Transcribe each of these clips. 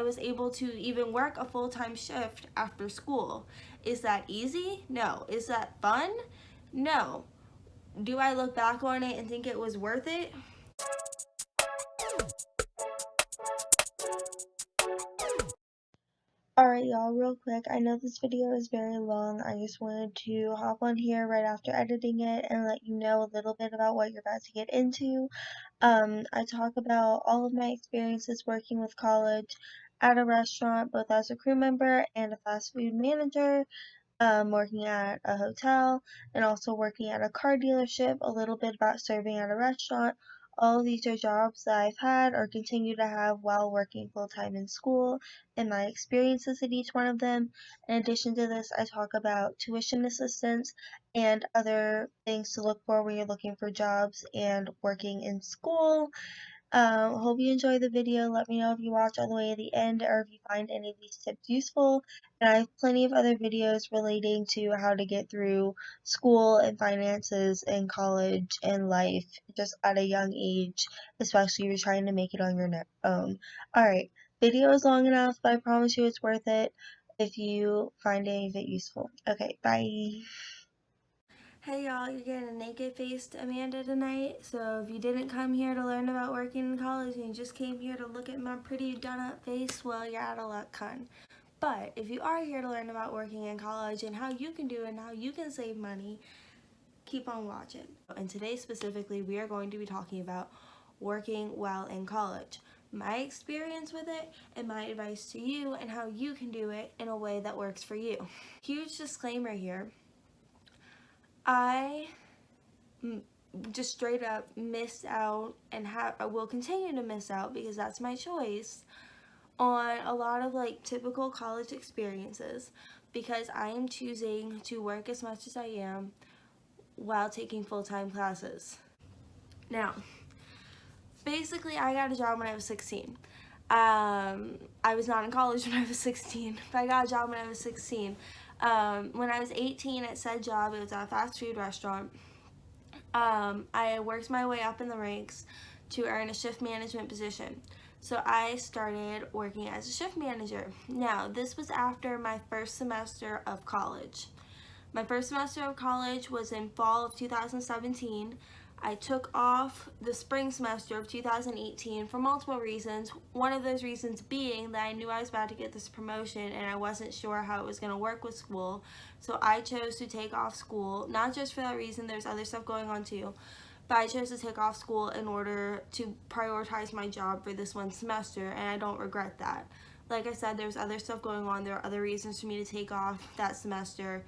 I was able to even work a full-time shift after school. Is that easy? No. Is that fun? No. Do I look back on it and think it was worth it? Alright, y'all, real quick. I know this video is very long. I just wanted to hop on here right after editing it and let you know a little bit about what you're about to get into. I talk about all of my experiences working with college at a restaurant, both as a crew member and a fast food manager, working at a hotel, and also working at a car dealership, a little bit about serving at a restaurant. All of these are jobs that I've had or continue to have while working full time in school and my experiences at each one of them. In addition to this, I talk about tuition assistance and other things to look for when you're looking for jobs and working in school. Hope you enjoy the video. Let me know if you watch all the way to the end or if you find any of these tips useful. And I have plenty of other videos relating to how to get through school and finances and college and life just at a young age, especially if you're trying to make it on your own. Alright, video is long enough, but I promise you it's worth it if you find any of it useful. Okay, bye. Hey y'all, you're getting a naked-faced Amanda tonight. So if you didn't come here to learn about working in college and you just came here to look at my pretty done-up face, well, you're out of luck, hun. But if you are here to learn about working in college and how you can do it and how you can save money, keep on watching. And today specifically, we are going to be talking about working while in college, my experience with it, and my advice to you and how you can do it in a way that works for you. Huge disclaimer here. I just straight up missed out and I will continue to miss out because that's my choice on a lot of like typical college experiences because I am choosing to work as much as I am while taking full-time classes. Now, basically I got a job when I was 16. I was not in college when I was 16, but I got a job when I was 16. When I was 18 at said job, it was at a fast food restaurant. I worked my way up in the ranks to earn a shift management position. So I started working as a shift manager. Now, this was after my first semester of college. My first semester of college was in fall of 2017. I took off the spring semester of 2018 for multiple reasons. One of those reasons being that I knew I was about to get this promotion and I wasn't sure how it was going to work with school. So I chose to take off school, not just for that reason, there's other stuff going on too, but I chose to take off school in order to prioritize my job for this one semester, and I don't regret that. Like I said, there's other stuff going on, there are other reasons for me to take off that semester.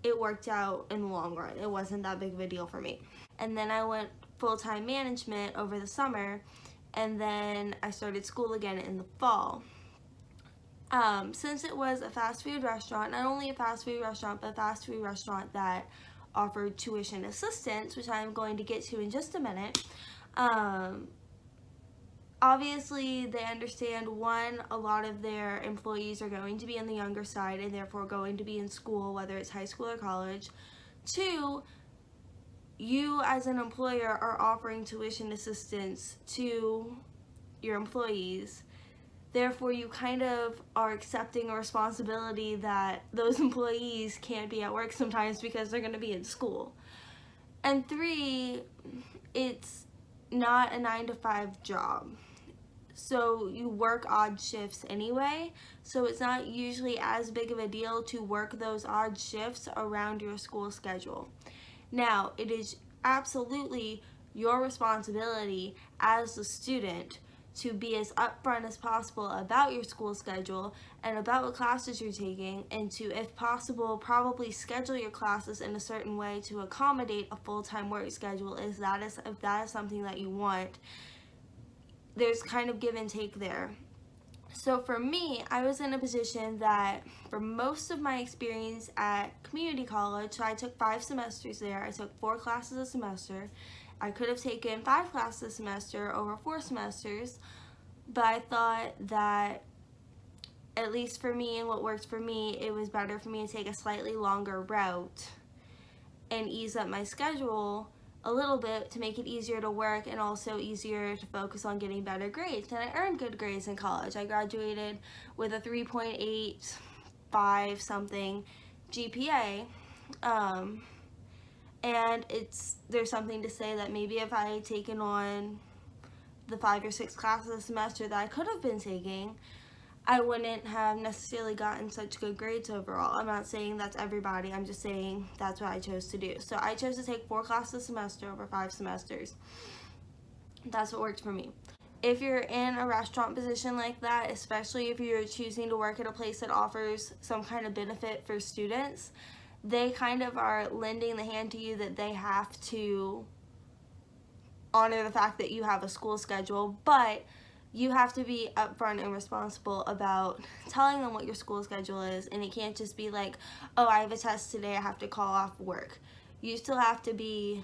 It worked out in the long run. It wasn't that big of a deal for me. And then I went full-time management over the summer, and then I started school again in the fall. Since it was a fast food restaurant, not only a fast food restaurant, but a fast food restaurant that offered tuition assistance, which I'm going to get to in just a minute, obviously they understand, one, a lot of their employees are going to be on the younger side and therefore going to be in school, whether it's high school or college. Two, you as an employer are offering tuition assistance to your employees. Therefore, you kind of are accepting a responsibility that those employees can't be at work sometimes because they're going to be in school. And three, it's not a 9-to-5 job. So you work odd shifts anyway, so it's not usually as big of a deal to work those odd shifts around your school schedule. Now, it is absolutely your responsibility as a student to be as upfront as possible about your school schedule and about what classes you're taking, and to, if possible, probably schedule your classes in a certain way to accommodate a full-time work schedule if that is something that you want. There's kind of give and take there. So for me, I was in a position that for most of my experience at community college, so I took 5 semesters there, I took 4 classes a semester. I could have taken 5 classes a semester over 4 semesters, but I thought that, at least for me and what worked for me, it was better for me to take a slightly longer route and ease up my schedule a little bit to make it easier to work and also easier to focus on getting better grades. And I earned good grades in college. I graduated with a 3.85 something GPA. And there's something to say that maybe if I had taken on the 5 or 6 classes a semester that I could have been taking, I wouldn't have necessarily gotten such good grades overall. I'm not saying that's everybody, I'm just saying that's what I chose to do. So I chose to take 4 classes a semester over 5 semesters. That's what worked for me. If you're in a restaurant position like that, especially if you're choosing to work at a place that offers some kind of benefit for students, they kind of are lending the hand to you that they have to honor the fact that you have a school schedule, but you have to be upfront and responsible about telling them what your school schedule is, and it can't just be like, oh, I have a test today, I have to call off work. You still have to be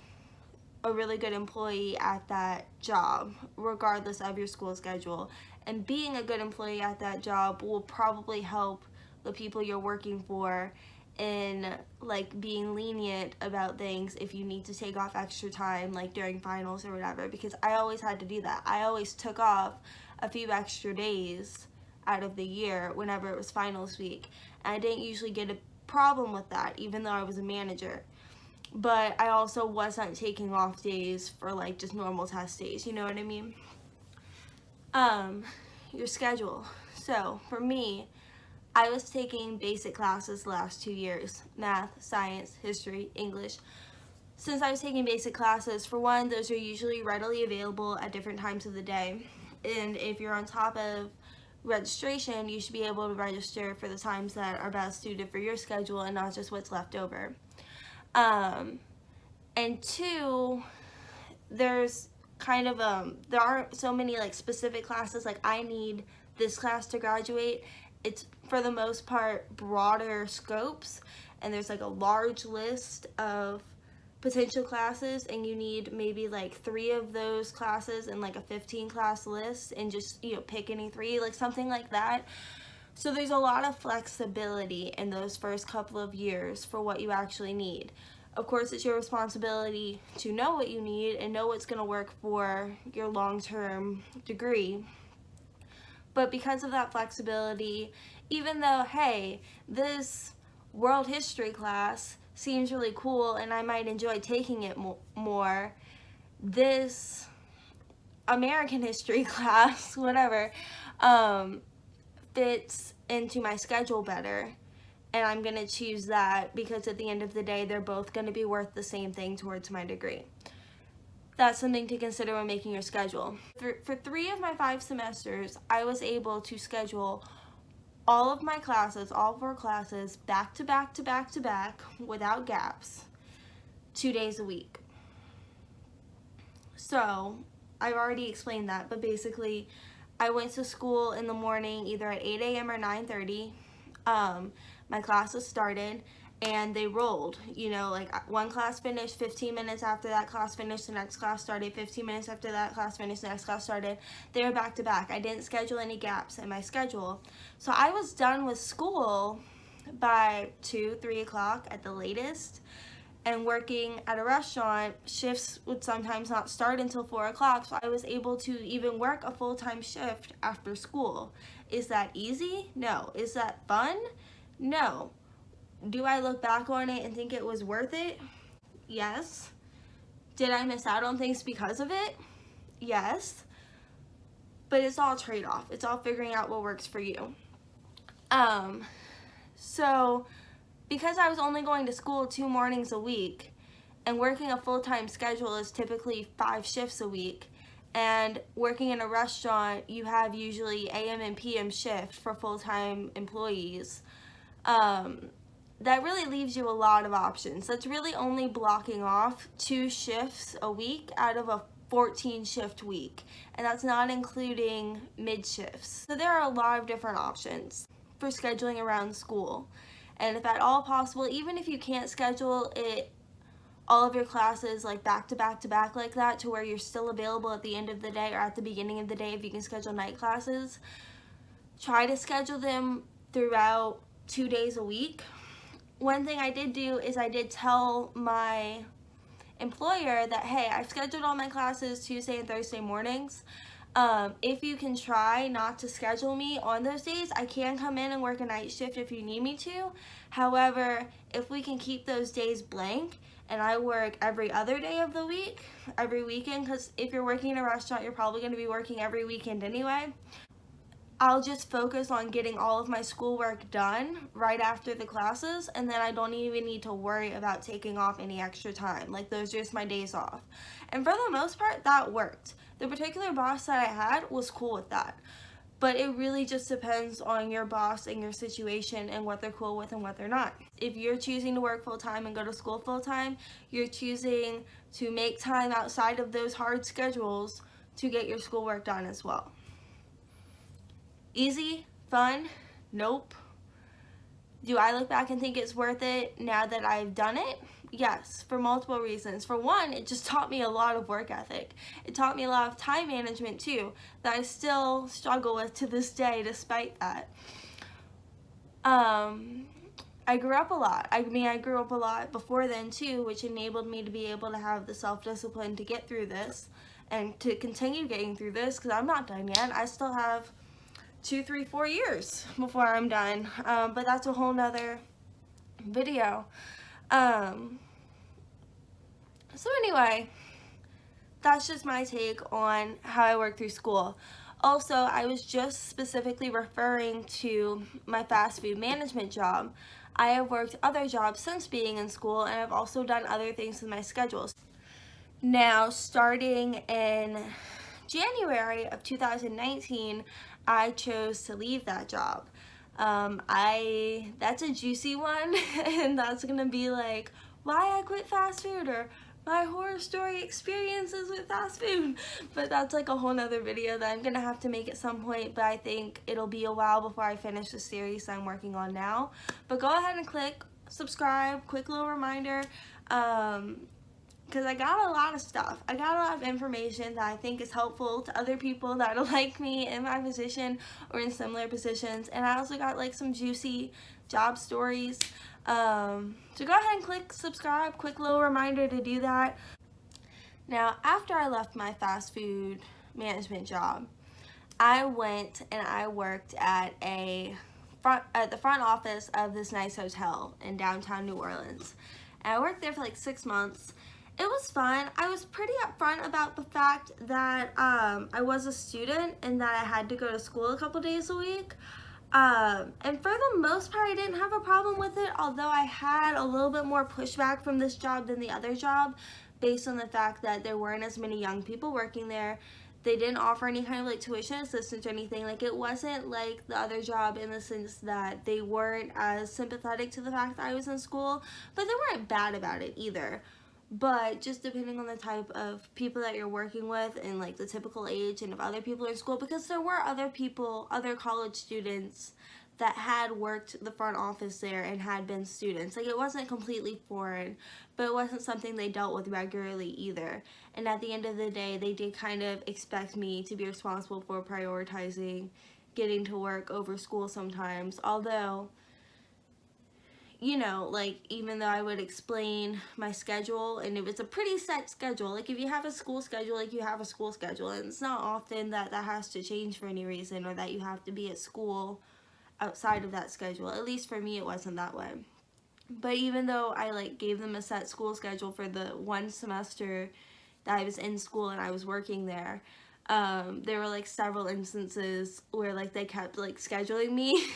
a really good employee at that job, regardless of your school schedule. And being a good employee at that job will probably help the people you're working for in like being lenient about things if you need to take off extra time like during finals or whatever, because I always had to do that. I always took off a few extra days out of the year whenever it was finals week, and I didn't usually get a problem with that even though I was a manager. But I also wasn't taking off days for like just normal test days, you know what I mean? Your schedule. So for me, I was taking basic classes the last 2 years, math, science, history, English. Since I was taking basic classes, for one, those are usually readily available at different times of the day. And if you're on top of registration, you should be able to register for the times that are best suited for your schedule and not just what's left over. And two, there's kind of, there aren't so many like specific classes, like I need this class to graduate. It's for the most part broader scopes, and there's like a large list of potential classes, and you need maybe like 3 of those classes in like a 15 class list, and just, you know, pick any 3, like something like that. So there's a lot of flexibility in those first couple of years for what you actually need. Of course, it's your responsibility to know what you need and know what's going to work for your long-term degree. But because of that flexibility, even though, hey, this world history class seems really cool and I might enjoy taking it more, this American history class, whatever, fits into my schedule better, and I'm going to choose that because at the end of the day, they're both going to be worth the same thing towards my degree. That's something to consider when making your schedule. For 3 of my 5 semesters, I was able to schedule all of my classes, all 4 classes, back to back to back to back, without gaps, 2 days a week. So, I've already explained that, but basically, I went to school in the morning either at 8 a.m. or 9:30. My classes started, and they rolled, you know, like one class finished, 15 minutes after that class finished, the next class started, 15 minutes after that class finished, the next class started. They were back to back. I didn't schedule any gaps in my schedule. So I was done with school by 2, 3 o'clock at the latest, and working at a restaurant, shifts would sometimes not start until 4 o'clock, so I was able to even work a full-time shift after school. Is that easy? No. Is that fun? No. Do I look back on it and think it was worth it? Yes. Did I miss out on things because of it? Yes. But it's all trade-off. It's all figuring out what works for you. So because I was only going to school 2 mornings a week, and working a full-time schedule is typically 5 shifts a week, and working in a restaurant, you have usually AM and PM shift for full-time employees. That really leaves you a lot of options. That's really only blocking off 2 shifts a week out of a 14 shift week, and that's not including mid shifts. So there are a lot of different options for scheduling around school, and if at all possible, even if you can't schedule it all of your classes like back to back to back like that to where you're still available at the end of the day or at the beginning of the day, if you can schedule night classes, try to schedule them throughout 2 days a week. One thing I did do is I did tell my employer that, hey, I've scheduled all my classes Tuesday and Thursday mornings. If you can try not to schedule me on those days, I can come in and work a night shift if you need me to. However, if we can keep those days blank and I work every other day of the week, every weekend, because if you're working in a restaurant, you're probably going to be working every weekend anyway. I'll just focus on getting all of my schoolwork done right after the classes, and then I don't even need to worry about taking off any extra time. Like, those are just my days off. And for the most part, that worked. The particular boss that I had was cool with that. But it really just depends on your boss and your situation and what they're cool with and what they're not. If you're choosing to work full-time and go to school full-time, you're choosing to make time outside of those hard schedules to get your schoolwork done as well. Easy? Fun? Nope. Do I look back and think it's worth it now that I've done it? Yes, for multiple reasons. For one, it just taught me a lot of work ethic. It taught me a lot of time management too, that I still struggle with to this day despite that. I grew up a lot. I grew up a lot before then too, which enabled me to be able to have the self-discipline to get through this and to continue getting through this, because I'm not done yet. I still have 2, 3, 4 years before I'm done, but that's a whole nother video. So anyway, that's just my take on how I work through school. Also, I was just specifically referring to my fast food management job. I have worked other jobs since being in school, and I've also done other things with my schedules. Now, starting in January of 2019, I chose to leave that job. That's a juicy one, and that's gonna be like why I quit fast food or my horror story experiences with fast food. But that's like a whole nother video that I'm gonna have to make at some point, but I think it'll be a while before I finish the series I'm working on now. But go ahead and click subscribe, quick little reminder, because I got a lot of stuff. I got a lot of information that I think is helpful to other people that are like me in my position or in similar positions. And I also got like some juicy job stories. So go ahead and click subscribe, quick little reminder to do that. Now, after I left my fast food management job, I went and I worked at the front office of this nice hotel in downtown New Orleans. And I worked there for like 6 months. It was fun. I was pretty upfront about the fact that I was a student and that I had to go to school a couple days a week. And for the most part, I didn't have a problem with it, although I had a little bit more pushback from this job than the other job, based on the fact that there weren't as many young people working there. They didn't offer any kind of like tuition assistance or anything. Like, it wasn't like the other job in the sense that they weren't as sympathetic to the fact that I was in school, but they weren't bad about it either. But just depending on the type of people that you're working with and like the typical age and if other people are in school, because there were other people, other college students that had worked the front office there and had been students. Like, it wasn't completely foreign, but it wasn't something they dealt with regularly either. And at the end of the day, they did kind of expect me to be responsible for prioritizing getting to work over school sometimes, although, you know, like, even though I would explain my schedule and it was a pretty set schedule, like if you have a school schedule, like you have a school schedule, and it's not often that that has to change for any reason or that you have to be at school outside of that schedule. At least for me, it wasn't that way. But even though I like gave them a set school schedule for the one semester that I was in school and I was working there, there were like several instances where like they kept like scheduling me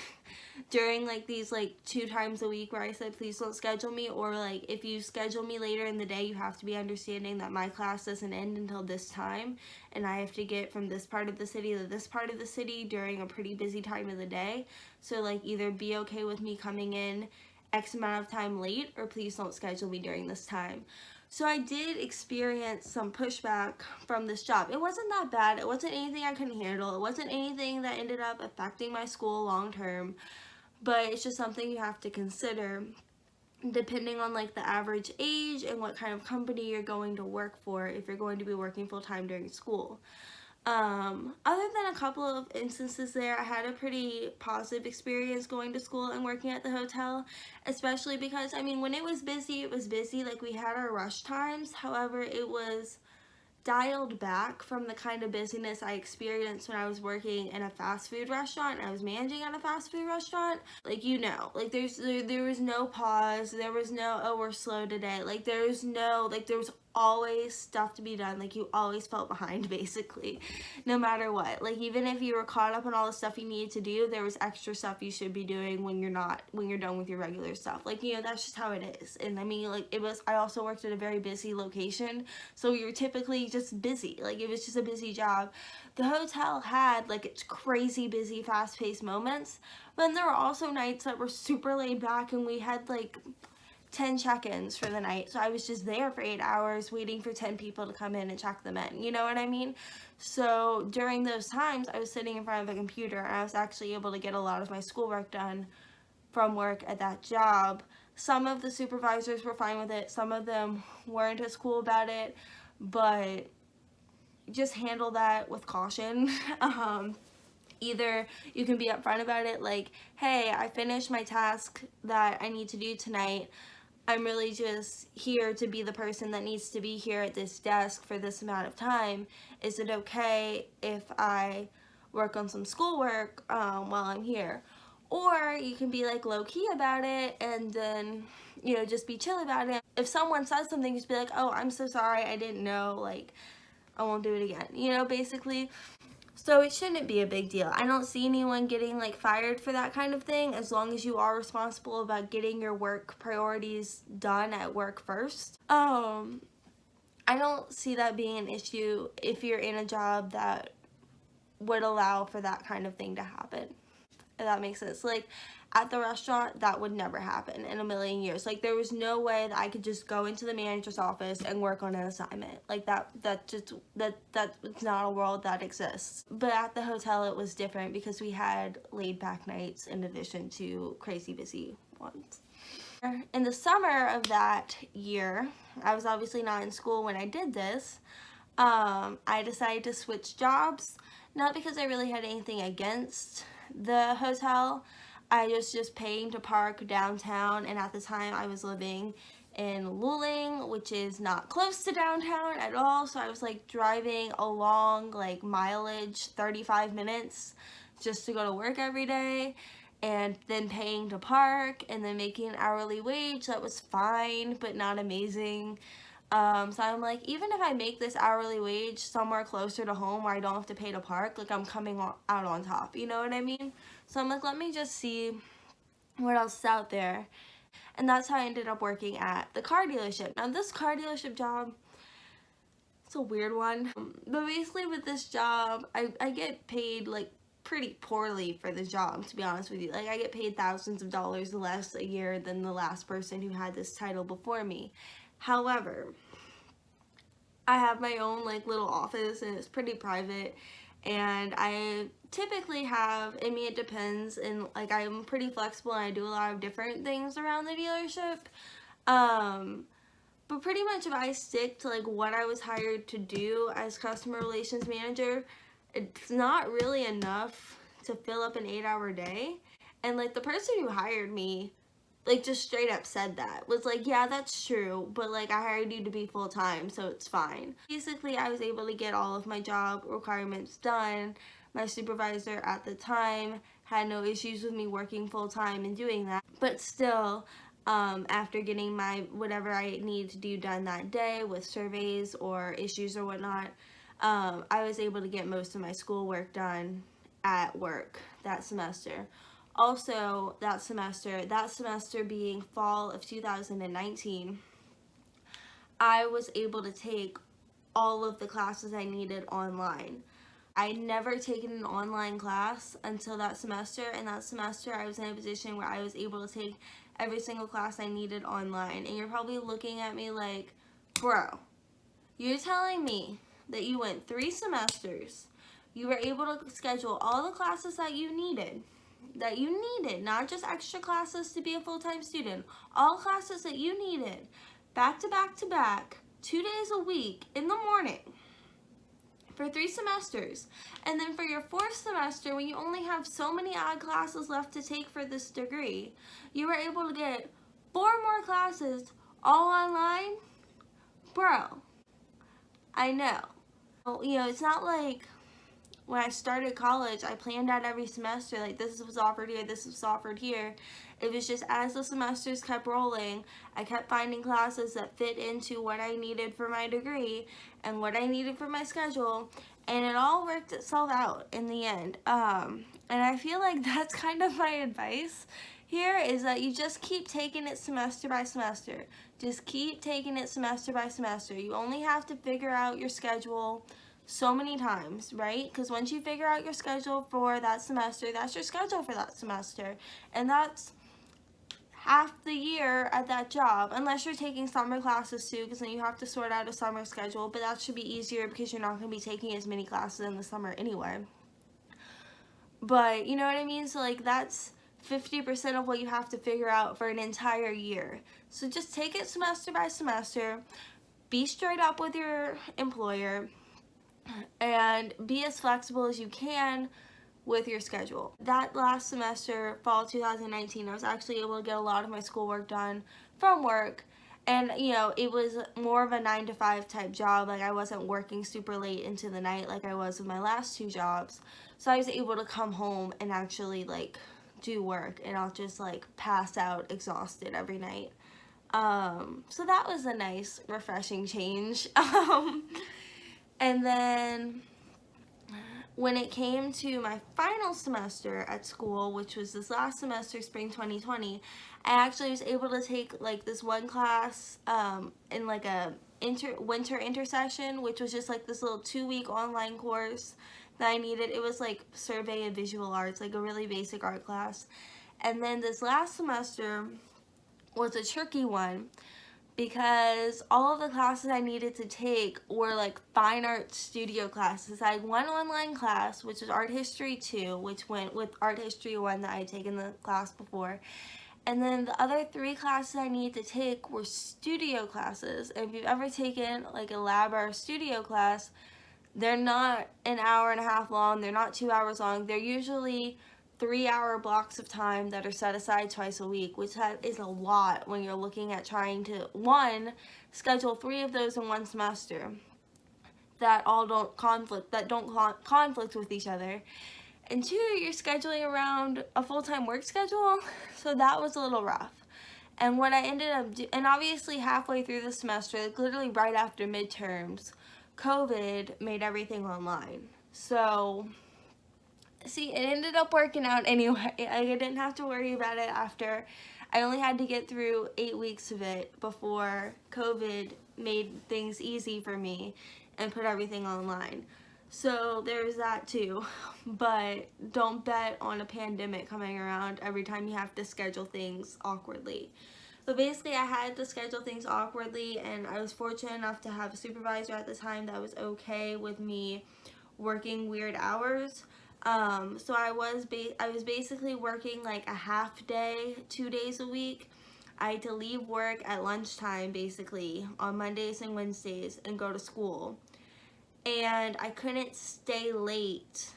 during like these like 2 times a week where I said please don't schedule me, or like if you schedule me later in the day, you have to be understanding that my class doesn't end until this time and I have to get from this part of the city to this part of the city during a pretty busy time of the day. So like either be okay with me coming in X amount of time late, or please don't schedule me during this time. So I did experience some pushback from this job. It wasn't that bad. It wasn't anything I couldn't handle. It wasn't anything that ended up affecting my school long term. But it's just something you have to consider depending on like the average age and what kind of company you're going to work for if you're going to be working full time during school. Other than a couple of instances there, I had a pretty positive experience going to school and working at the hotel, especially because, I mean, when it was busy, it was busy. Like, we had our rush times. However, it was dialed back from the kind of busyness I experienced when I was working in a fast food restaurant and I was managing at a fast food restaurant. Like, you know, like there was no pause, there was no, oh, we're slow today. Like, there was always stuff to be done. Like, you always felt behind, basically, no matter what. Like, even if you were caught up on all the stuff you needed to do, there was extra stuff you should be doing when you're done with your regular stuff. Like, you know, that's just how it is. And I mean, like, I also worked at a very busy location, so you're typically just busy. Like, it was just a busy job. The hotel had, like, its crazy busy, fast-paced moments, but then there were also nights that were super laid back, and we had, like, 10 check-ins for the night, so I was just there for 8 hours waiting for 10 people to come in and check them in, you know what I mean? So during those times, I was sitting in front of a computer, and I was actually able to get a lot of my schoolwork done from work at that job. Some of the supervisors were fine with it, some of them weren't as cool about it, but just handle that with caution. Either you can be upfront about it, like, hey, I finished my task that I need to do tonight. I'm really just here to be the person that needs to be here at this desk for this amount of time. Is it okay if I work on some schoolwork while I'm here? Or you can be like low-key about it and then, you know, just be chill about it. If someone says something, just be like, oh, I'm so sorry, I didn't know, like, I won't do it again, you know, basically. So it shouldn't be a big deal. I don't see anyone getting like fired for that kind of thing, as long as you are responsible about getting your work priorities done at work first. I don't see that being an issue if you're in a job that would allow for that kind of thing to happen, if that makes sense. Like, at the restaurant, that would never happen in a million years. Like, there was no way that I could just go into the manager's office and work on an assignment. Like, that's not a world that exists. But at the hotel, it was different because we had laid back nights in addition to crazy busy ones. In the summer of that year, I was obviously not in school when I did this. I decided to switch jobs, not because I really had anything against the hotel. I was just paying to park downtown, and at the time I was living in Luling, which is not close to downtown at all, so I was like driving a long like mileage, 35 minutes, just to go to work every day, and then paying to park, and then making an hourly wage that was fine but not amazing. So I'm like, even if I make this hourly wage somewhere closer to home where I don't have to pay to park, like, I'm coming out on top, you know what I mean? So I'm like, let me just see what else is out there. And that's how I ended up working at the car dealership. Now, this car dealership job, it's a weird one. But basically with this job, I get paid like pretty poorly for the job, to be honest with you. Like, I get paid thousands of dollars less a year than the last person who had this title before me. However, I have my own like little office, and it's pretty private, and I typically have, I mean, it depends, and like I'm pretty flexible and I do a lot of different things around the dealership, but pretty much if I stick to like what I was hired to do as customer relations manager, it's not really enough to fill up an 8-hour day. And like the person who hired me, like, just straight up said that. Was like, yeah, that's true, but like, I hired you to be full-time, so it's fine. Basically, I was able to get all of my job requirements done. My supervisor at the time had no issues with me working full-time and doing that. But still, after getting my whatever I needed to do done that day with surveys or issues or whatnot, I was able to get most of my schoolwork done at work that semester. Also, that semester being fall of 2019, I was able to take all of the classes I needed online. I'd never taken an online class until that semester, and that semester I was in a position where I was able to take every single class I needed online. And you're probably looking at me like, bro, you're telling me that you went 3 semesters, you were able to schedule all the classes that you needed, not just extra classes to be a full-time student, all classes that you needed, back to back to back, 2 days a week in the morning, for 3 semesters. And then for your 4th semester, when you only have so many odd classes left to take for this degree, you were able to get 4 more classes all online. Bro, I know. Well, you know, it's not like when I started college, I planned out every semester, like this was offered here, this was offered here. It was just as the semesters kept rolling, I kept finding classes that fit into what I needed for my degree and what I needed for my schedule, and it all worked itself out in the end. And I feel like that's kind of my advice here, is that you just keep taking it semester by semester. Just keep taking it semester by semester. You only have to figure out your schedule so many times, right? Because once you figure out your schedule for that semester, that's your schedule for that semester. And that's half the year at that job, unless you're taking summer classes too, because then you have to sort out a summer schedule, but that should be easier because you're not going to be taking as many classes in the summer anyway. But you know what I mean? So like that's 50% of what you have to figure out for an entire year. So just take it semester by semester, be straight up with your employer, and be as flexible as you can with your schedule. That last semester, fall 2019, I was actually able to get a lot of my schoolwork done from work, and you know, it was more of a 9-to-5 type job. Like I wasn't working super late into the night like I was with my last 2 jobs, so I was able to come home and actually like do work and not just like pass out exhausted every night. So that was a nice refreshing change. And then when it came to my final semester at school, which was this last semester, spring 2020, I actually was able to take like this one class in like a winter intersession, which was just like this little 2-week online course that I needed. It was like survey of visual arts, like a really basic art class. And then this last semester was a tricky one, because all of the classes I needed to take were like fine art studio classes. I had one online class, which was Art History 2, which went with Art History 1 that I had taken the class before. And then the other 3 classes I needed to take were studio classes. And if you've ever taken like a lab or a studio class, they're not an hour and a half long, they're not 2 hours long, they're usually 3-hour blocks of time that are set aside twice a week, which is a lot when you're looking at trying to, 1, schedule 3 of those in one semester that don't conflict with each other, and 2, you're scheduling around a full-time work schedule, so that was a little rough. And what I ended up doing, and obviously halfway through the semester, like literally right after midterms, COVID made everything online. So see, it ended up working out anyway. I didn't have to worry about it after. I only had to get through 8 weeks of it before COVID made things easy for me and put everything online. So there's that too. But don't bet on a pandemic coming around every time you have to schedule things awkwardly. But basically I had to schedule things awkwardly, and I was fortunate enough to have a supervisor at the time that was okay with me working weird hours. So I was basically working like a half day, 2 days a week. I had to leave work at lunchtime basically on Mondays and Wednesdays and go to school. And I couldn't stay late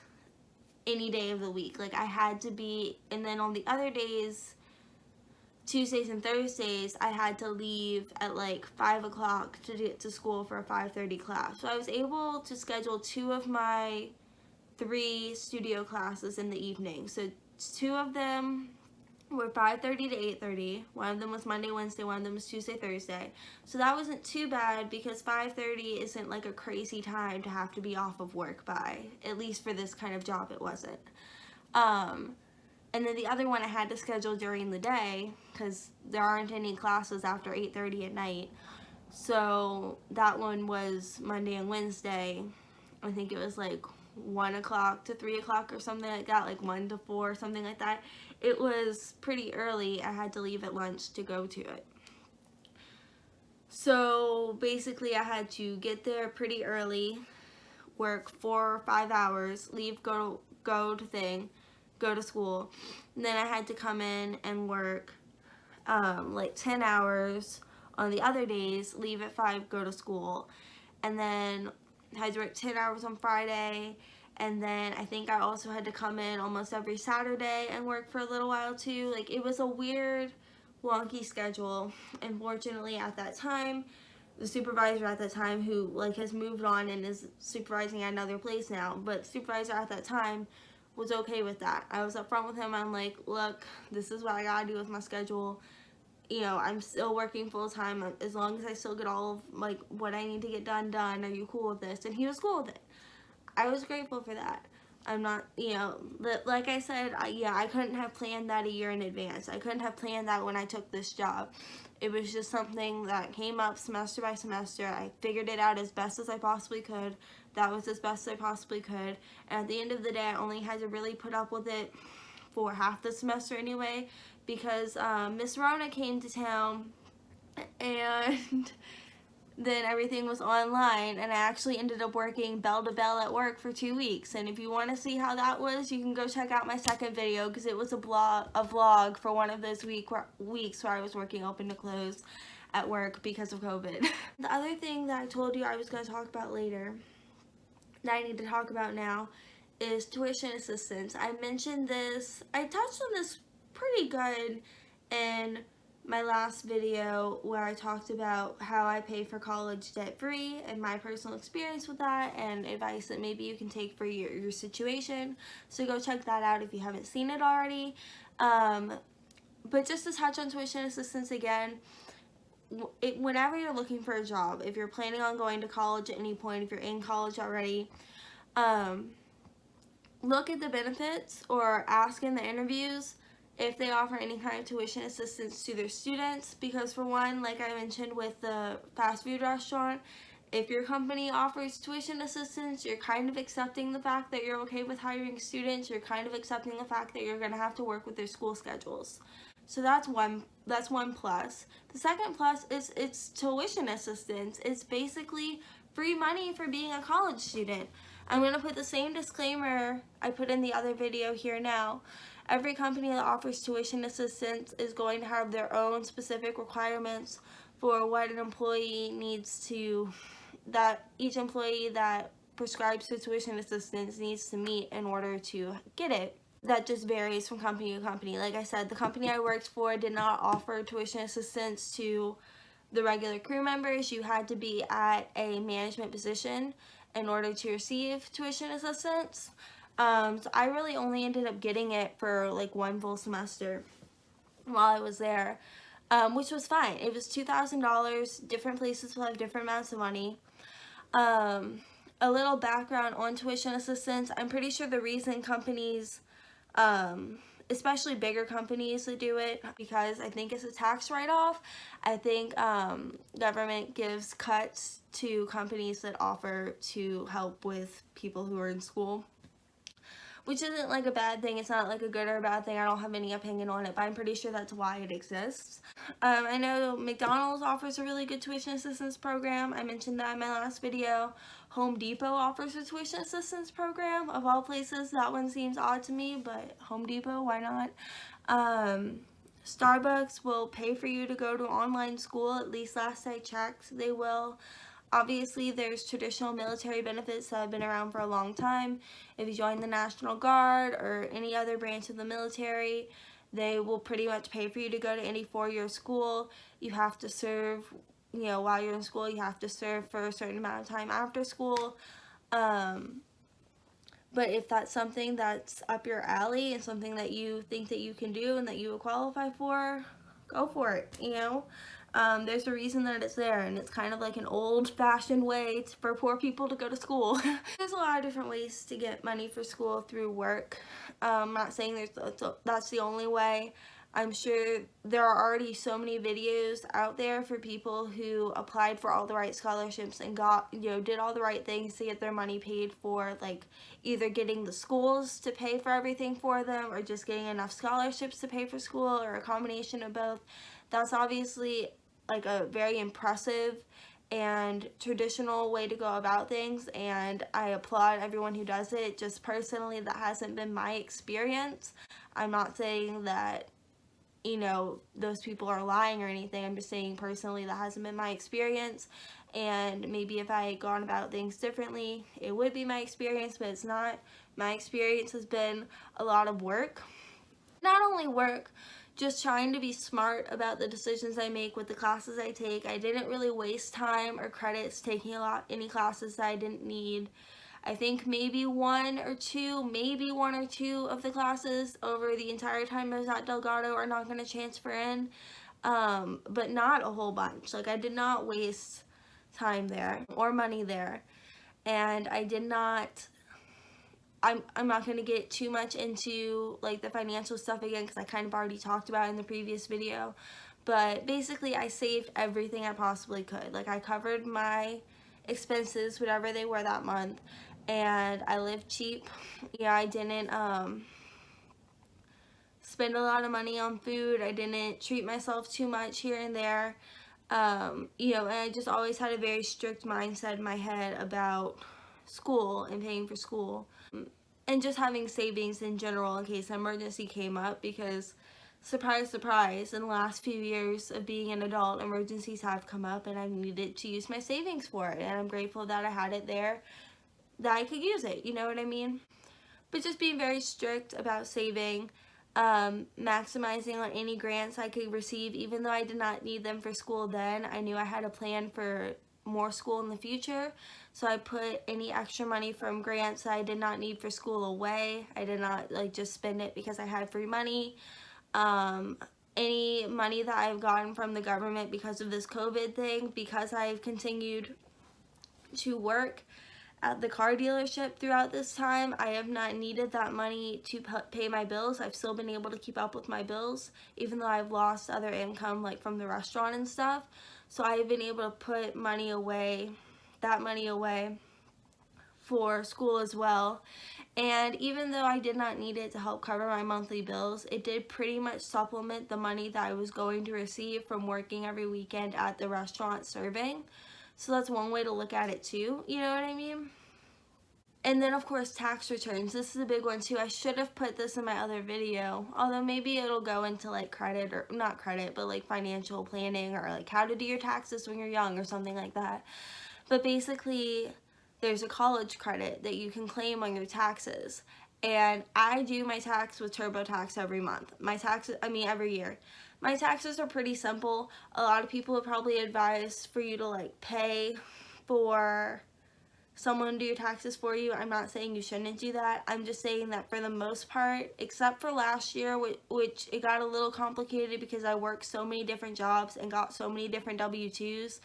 any day of the week. Like I had to be, and then on the other days, Tuesdays and Thursdays, I had to leave at like 5 o'clock to get to school for a 5:30 class. So I was able to schedule 2 of my 3 studio classes in the evening. So 2 of them were 5:30 to 8:30. One of them was Monday, Wednesday, one of them was Tuesday, Thursday. So that wasn't too bad, because 5:30 isn't like a crazy time to have to be off of work by. At least for this kind of job, it wasn't. And then the other one I had to schedule during the day, because there aren't any classes after 8:30 at night. So that one was Monday and Wednesday. I think it was like 1 o'clock to 3 o'clock or something like that, like 1 to 4, something like that. It was pretty early. I had to leave at lunch to go to it. So basically I had to get there pretty early, work 4 or 5 hours, leave, go to school. And then I had to come in and work like 10 hours on the other days, leave at 5, go to school. And then had to work 10 hours on Friday, and then I think I also had to come in almost every Saturday and work for a little while too. Like, it was a weird, wonky schedule. Unfortunately, at that time, the supervisor at that time, who like has moved on and is supervising at another place now, but the supervisor at that time was okay with that. I was upfront with him. I'm like, look, this is what I gotta do with my schedule. You know, I'm still working full time. As long as I still get all of like what I need to get done, are you cool with this? And he was cool with it. I was grateful for that. I'm not, you know, like I said, I couldn't have planned that a year in advance. I couldn't have planned that when I took this job. It was just something that came up semester by semester. I figured it out as best as I possibly could. That was as best as I possibly could. And at the end of the day, I only had to really put up with it for half the semester anyway, because Miss Rona came to town, and then everything was online, and I actually ended up working bell to bell at work for 2 weeks. And if you want to see how that was, you can go check out my second video, because it was a vlog for one of those weeks where I was working open to close at work because of COVID. The other thing that I told you I was going to talk about later, that I need to talk about now, is tuition assistance. I mentioned this, I touched on this pretty good in my last video where I talked about how I pay for college debt free and my personal experience with that, and advice that maybe you can take for your situation. So go check that out if you haven't seen it already. But just to touch on tuition assistance again, whenever you're looking for a job, if you're planning on going to college at any point, if you're in college already, look at the benefits or ask in the interviews if they offer any kind of tuition assistance to their students, because for one, like I mentioned with the fast food restaurant, if your company offers tuition assistance, you're kind of accepting the fact that you're okay with hiring students. You're kind of accepting the fact that you're going to have to work with their school schedules. So that's one plus. The second plus is it's tuition assistance. It's basically free money for being a college student. I'm going to put the same disclaimer I put in the other video here now. Every company that offers tuition assistance is going to have their own specific requirements for what an employee needs to, that each employee that prescribes for tuition assistance needs to meet in order to get it. That just varies from company to company. Like I said, the company I worked for did not offer tuition assistance to the regular crew members. You had to be at a management position in order to receive tuition assistance. So I really only ended up getting it for like one full semester while I was there, which was fine. It was $2,000. Different places will have different amounts of money. A little background on tuition assistance. I'm pretty sure the reason companies, especially bigger companies, that do it, because I think it's a tax write-off. I think government gives cuts to companies that offer to help with people who are in school, which isn't like a bad thing. It's not like a good or a bad thing. I don't have any opinion on it, but I'm pretty sure that's why it exists. I know McDonald's offers a really good tuition assistance program. I mentioned that in my last video. Home Depot offers a tuition assistance program. Of all places, that one seems odd to me, but Home Depot, why not? Starbucks will pay for you to go to online school. At least last I checked, they will. Obviously, there's traditional military benefits that have been around for a long time. If you join the National Guard or any other branch of the military, they will pretty much pay for you to go to any four-year school. You have to serve, you know, while you're in school, you have to serve for a certain amount of time after school. But if that's something that's up your alley and something that you think that you can do and that you will qualify for, go for it, you know. There's a reason that it's there, and it's kind of like an old-fashioned way for poor people to go to school. There's a lot of different ways to get money for school through work. I'm not saying that's the only way. I'm sure there are already so many videos out there for people who applied for all the right scholarships and got, you know, did all the right things to get their money paid for, like either getting the schools to pay for everything for them or just getting enough scholarships to pay for school, or a combination of both. That's obviously like a very impressive and traditional way to go about things, and I applaud everyone who does it. Just personally, that hasn't been my experience. I'm not saying that, you know, those people are lying or anything. I'm just saying personally that hasn't been my experience, and maybe if I had gone about things differently, it would be my experience, but it's not. My experience has been a lot of work. Not only work, just trying to be smart about the decisions I make with the classes I take. I didn't really waste time or credits taking any classes that I didn't need. I think maybe one or two of the classes over the entire time I was at Delgado are not going to transfer in, but not a whole bunch. Like, I did not waste time there or money there, and I did not. I'm not going to get too much into like the financial stuff again because I kind of already talked about it in the previous video, but basically I saved everything I possibly could. Like, I covered my expenses, whatever they were that month, and I lived cheap. Yeah, I didn't spend a lot of money on food. I didn't treat myself too much here and there. And I just always had a very strict mindset in my head about school and paying for school, and just having savings in general in case an emergency came up, because surprise, surprise, in the last few years of being an adult, emergencies have come up and I needed to use my savings for it, and I'm grateful that I had it there, that I could use it, you know what I mean? But just being very strict about saving, maximizing on any grants I could receive. Even though I did not need them for school then, I knew I had a plan for more school in the future, so I put any extra money from grants that I did not need for school away. I did not like just spend it because I had free money. Any money that I've gotten from the government because of this COVID thing, because I've continued to work at the car dealership throughout this time, I have not needed that money to pay my bills. I've still been able to keep up with my bills, even though I've lost other income like from the restaurant and stuff. So I've been able to put money away, that money away for school as well. And even though I did not need it to help cover my monthly bills, it did pretty much supplement the money that I was going to receive from working every weekend at the restaurant serving. So that's one way to look at it too, you know what I mean? And then of course tax returns. This is a big one too. I should have put this in my other video, although maybe it'll go into like credit, or not credit, but like financial planning, or like how to do your taxes when you're young or something like that. But basically there's a college credit that you can claim on your taxes. And I do my tax with TurboTax every month. Every year. My taxes are pretty simple. A lot of people would probably advise for you to like pay for someone to do your taxes for you. I'm not saying you shouldn't do that. I'm just saying that for the most part, except for last year, which it got a little complicated because I worked so many different jobs and got so many different W-2s,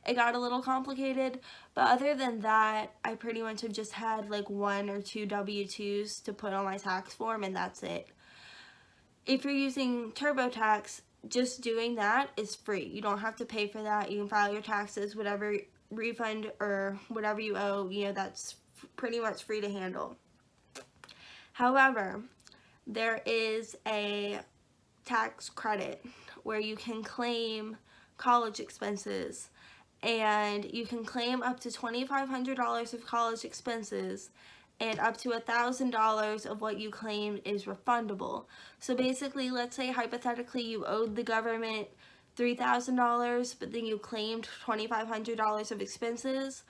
it got a little complicated. But other than that, I pretty much have just had like 1 or 2 W-2s to put on my tax form, and that's it. If you're using TurboTax, just doing that is free. You don't have to pay for that. You can file your taxes, whatever refund or whatever you owe, that's pretty much free to handle. However, there is a tax credit where you can claim college expenses, and you can claim up to $2,500 of college expenses, and up to $1,000 of what you claimed is refundable. So basically, let's say hypothetically you owed the government $3,000, but then you claimed $2,500 of expenses,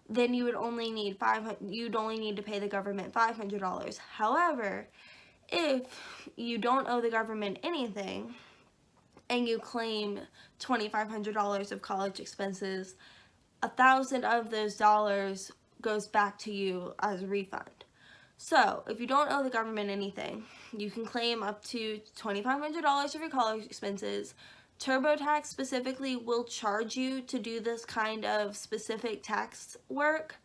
then you would only need to pay the government $500. However, if you don't owe the government anything and you claim $2,500 of college expenses, $1,000 of those dollars goes back to you as a refund. So if you don't owe the government anything, you can claim up to $2,500 of your college expenses. TurboTax specifically will charge you to do this kind of specific tax work,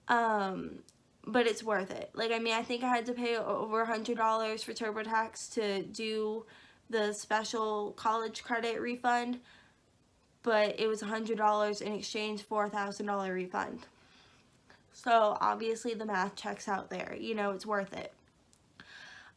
but it's worth it. I think I had to pay over $100 for TurboTax to do the special college credit refund, but it was $100 in exchange for a $1,000 refund. So obviously the math checks out there. It's worth it.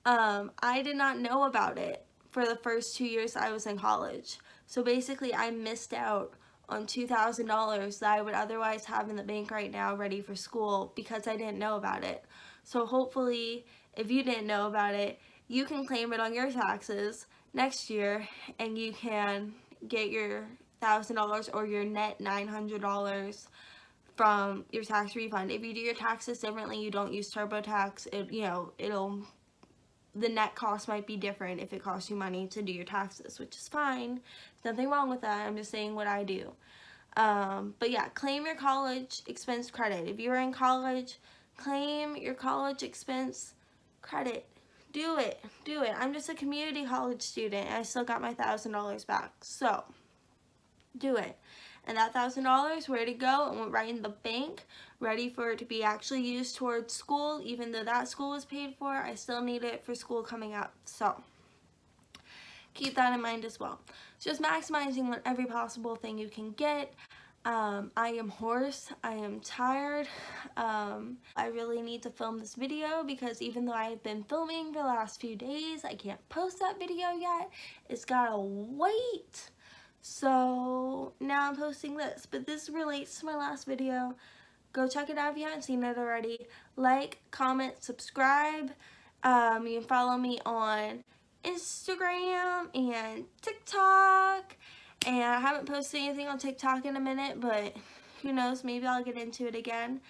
I did not know about it for the first 2 years I was in college. So basically I missed out on $2,000 that I would otherwise have in the bank right now ready for school because I didn't know about it. So hopefully, if you didn't know about it, you can claim it on your taxes next year, and you can get your $1,000 or your net $900 from your tax refund. If you do your taxes differently, you don't use TurboTax, the net cost might be different if it costs you money to do your taxes, which is fine. There's nothing wrong with that. I'm just saying what I do. But yeah, claim your college expense credit. If you're in college, claim your college expense credit. Do it. Do it. I'm just a community college student and I still got my $1,000 back. So, do it. And that $1,000, where to go? It went right in the bank, ready for it to be actually used towards school. Even though that school was paid for, I still need it for school coming up. So, keep that in mind as well. Just maximizing on every possible thing you can get. I am hoarse, I am tired. I really need to film this video because even though I've been filming for the last few days, I can't post that video yet. It's gotta wait. So now I'm posting this, but this relates to my last video. Go check it out if you haven't seen it already. Like, comment, subscribe. You can follow me on Instagram and TikTok. And I haven't posted anything on TikTok in a minute, but who knows, maybe I'll get into it again.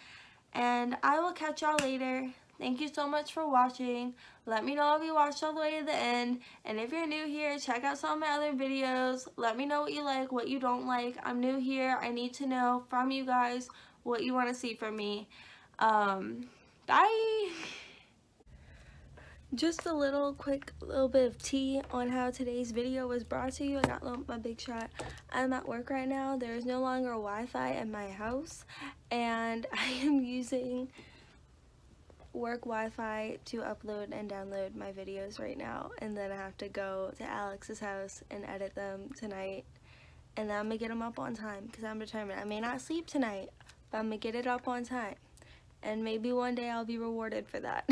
And I will catch y'all later. Thank you so much for watching. Let me know if you watched all the way to the end. And if you're new here, check out some of my other videos. Let me know what you like, what you don't like. I'm new here. I need to know from you guys what you want to see from me. Bye! Just a little bit of tea on how today's video was brought to you. I got my big shot. I'm at work right now. There is no longer Wi-Fi at my house, and I am using work Wi-Fi to upload and download my videos right now, and then I have to go to Alex's house and edit them tonight, and then I'm gonna get them up on time because I'm determined. I may not sleep tonight, but I'm gonna get it up on time, and maybe one day I'll be rewarded for that.